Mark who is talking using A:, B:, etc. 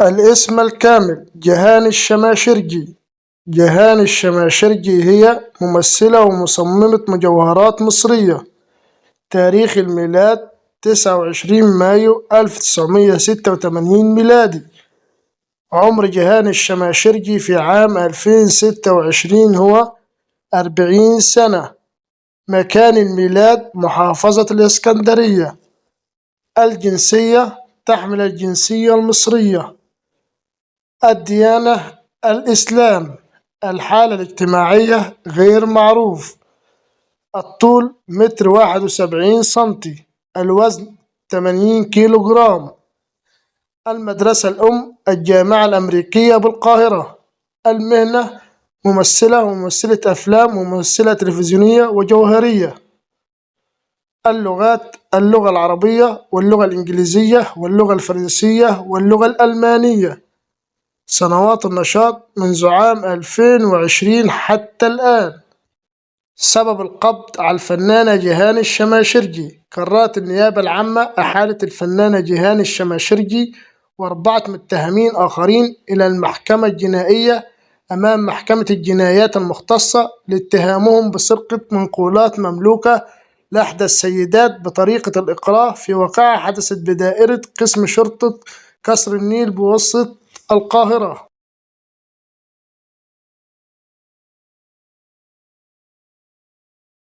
A: الاسم الكامل: جهان الشماشرجي. جهان الشماشرجي هي ممثلة ومصممة مجوهرات مصرية. تاريخ الميلاد 29 مايو 1986 ميلادي. عمر جهان الشماشرجي في عام 2026 هو 40 سنة. مكان الميلاد: محافظة الإسكندرية. الجنسية: تحمل الجنسية المصرية. الديانة: الإسلام. الحالة الاجتماعية: غير معروف. الطول: 1.71 متر. الوزن: 80 كيلو جرام. المدرسة الأم: الجامعة الأمريكية بالقاهرة. المهنة: ممثلة وممثلة أفلام وممثلة تلفزيونية وجوهرية. اللغات: اللغة العربية واللغة الإنجليزية واللغة الفرنسية واللغة الألمانية. سنوات النشاط: منذ عام 2020 حتى الآن. سبب القبض على الفنانة جهان الشماشرجي: قررت النيابة العامة إحالة الفنانة جهان الشماشرجي و4 متهمين آخرين إلى المحكمة الجنائية أمام محكمة الجنايات المختصة لاتهامهم بسرقة منقولات مملوكة لإحدى السيدات بطريقة الإكراه في واقعة حدثت بدائرة قسم شرطة قصر النيل بوسط القاهرة.